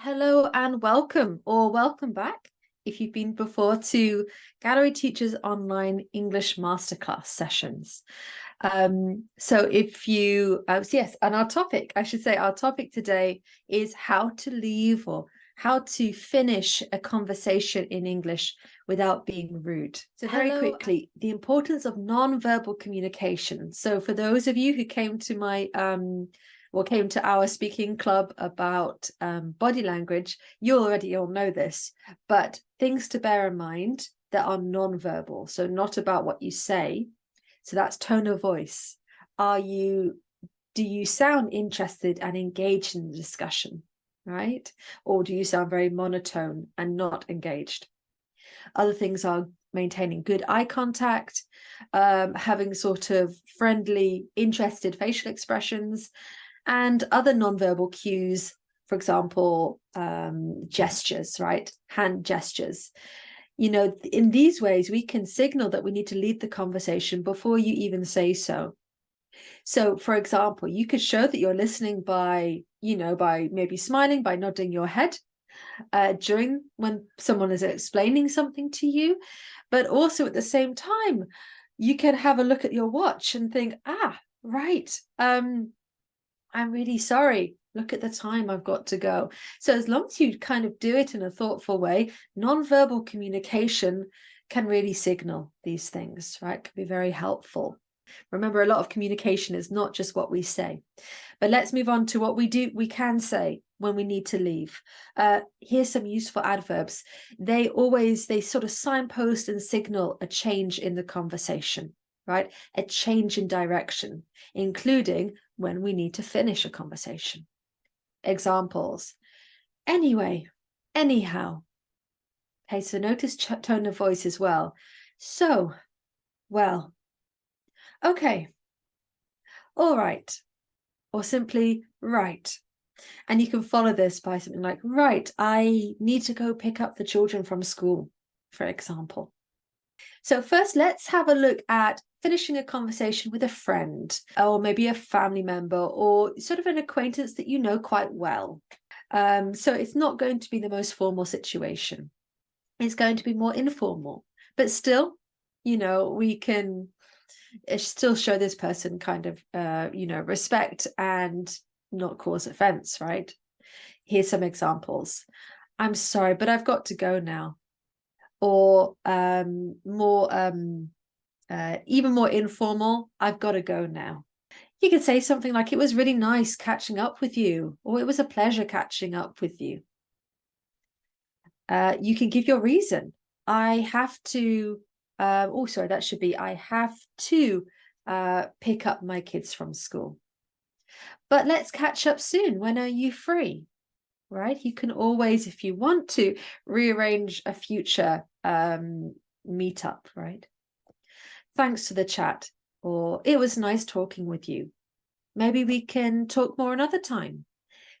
Hello and welcome, or welcome back if you've been before to Gallery Teacher's online English Masterclass sessions. So if you, yes, and our topic today is how to leave or how to finish a conversation in English without being rude. So very quickly, the importance of non-verbal communication. So for those of you who came to my came to our speaking club about body language, you'll know this, but things to bear in mind that are non-verbal, so not about what you say. So that's tone of voice. Do you sound interested and engaged in the discussion, right? Or do you sound very monotone and not engaged? Other things are maintaining good eye contact, having sort of friendly, interested facial expressions, and other nonverbal cues, for example, gestures, right? Hand gestures. You know, in these ways, we can signal that we need to lead the conversation before you even say so. So, for example, you could show that you're listening by maybe smiling, by nodding your head during when someone is explaining something to you. But also at the same time, you can have a look at your watch and think, right, I'm really sorry. Look at the time, I've got to go. So as long as you kind of do it in a thoughtful way, non-verbal communication can really signal these things, right? Can be very helpful. Remember, a lot of communication is not just what we say. But let's move on to what we can say when we need to leave. Here's some useful adverbs. They sort of signpost and signal a change in the conversation, right? A change in direction, including when we need to finish a conversation. Examples: anyway, anyhow. Okay, so notice tone of voice as well. So, well, okay, all right, or simply right. And you can follow this by something like, right, I need to go pick up the children from school, for example. So first, let's have a look at finishing a conversation with a friend, or maybe a family member, or sort of an acquaintance that you know quite well. So it's not going to be the most formal situation. It's going to be more informal, but still, we can still show this person kind of, respect and not cause offense, right? Here's some examples. I'm sorry, but I've got to go now. Or even more informal, I've got to go now. You could say something like, it was really nice catching up with you, or it was a pleasure catching up with you. You can give your reason. I have to, that should be, I have to pick up my kids from school. But let's catch up soon. When are you free? Right? You can always, if you want to, rearrange a future meetup, right? Thanks for the chat, or it was nice talking with you. Maybe we can talk more another time.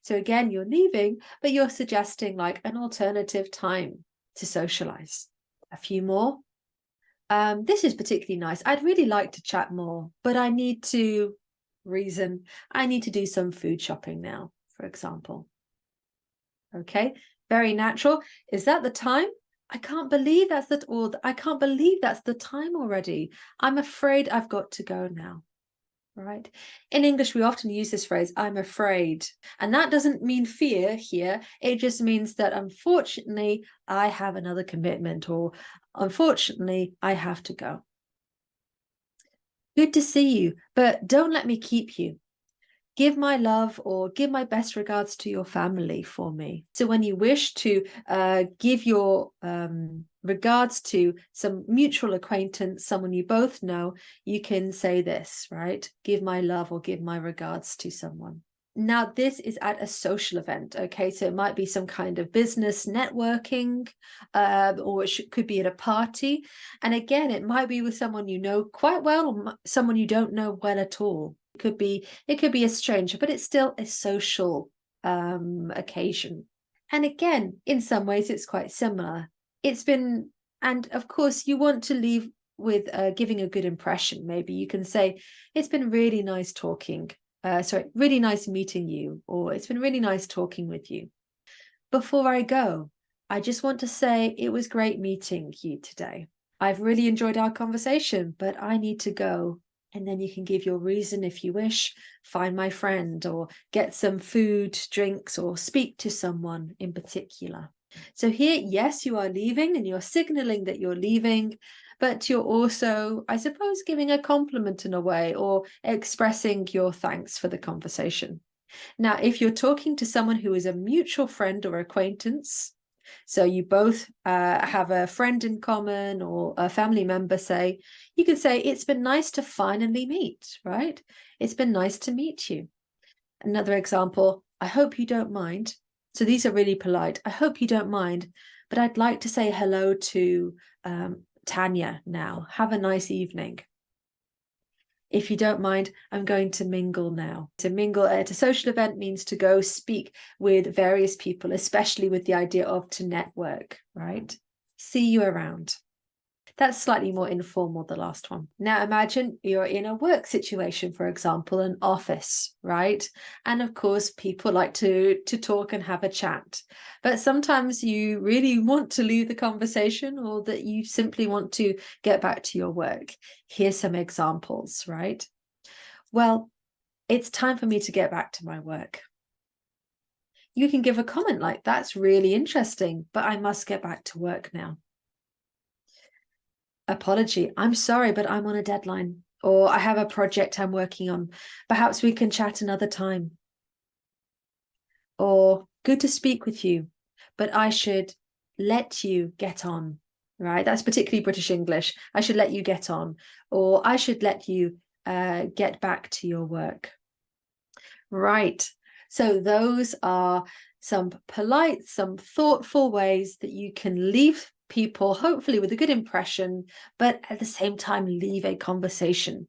So again, you're leaving, but you're suggesting like an alternative time to socialize. A few more. This is particularly nice. I'd really like to chat more, but I need to I need to do some food shopping now, for example. Okay, very natural. Is that the time? I can't believe that's I can't believe that's the time already. I'm afraid I've got to go now. Right. In English, we often use this phrase, I'm afraid. And that doesn't mean fear here. It just means that unfortunately, I have another commitment, or unfortunately, I have to go. Good to see you, but don't let me keep you. Give my love or give my best regards to your family for me. So when you wish to give your regards to some mutual acquaintance, someone you both know, you can say this, right? Give my love or give my regards to someone. Now, this is at a social event, okay? So it might be some kind of business networking, or it could be at a party. And again, it might be with someone you know quite well, or someone you don't know well at all. It could be a stranger, but it's still a social occasion. And again, in some ways, it's quite similar. And of course, you want to leave with giving a good impression. Maybe you can say, it's been really nice talking. Really nice meeting you, or it's been really nice talking with you. Before I go, I just want to say it was great meeting you today. I've really enjoyed our conversation, but I need to go. And then you can give your reason if you wish, find my friend, or get some food, drinks, or speak to someone in particular. So here, yes, you are leaving and you're signaling that you're leaving, but you're also, I suppose, giving a compliment in a way or expressing your thanks for the conversation. Now, if you're talking to someone who is a mutual friend or acquaintance, so you both have a friend in common or a family member, say, you can say, it's been nice to finally meet, right? It's been nice to meet you. Another example, I hope you don't mind. So these are really polite. I hope you don't mind, but I'd like to say hello to Tanya now. Have a nice evening. If you don't mind, I'm going to mingle now. To mingle at a social event means to go speak with various people, especially with the idea of to network, right? See you around. That's slightly more informal, the last one. Now imagine you're in a work situation, for example, an office, right? And of course, people like to talk and have a chat. But sometimes you really want to leave the conversation or that you simply want to get back to your work. Here's some examples, right? Well, it's time for me to get back to my work. You can give a comment like, that's really interesting, but I must get back to work now. Apology, I'm sorry, but I'm on a deadline, or I have a project I'm working on. Perhaps we can chat another time. Or good to speak with you, but I should let you get on, right? That's particularly British English. I should let you get on, or I should let you get back to your work. Right. So those are some polite, some thoughtful ways that you can leave people, hopefully with a good impression, but at the same time, leave a conversation.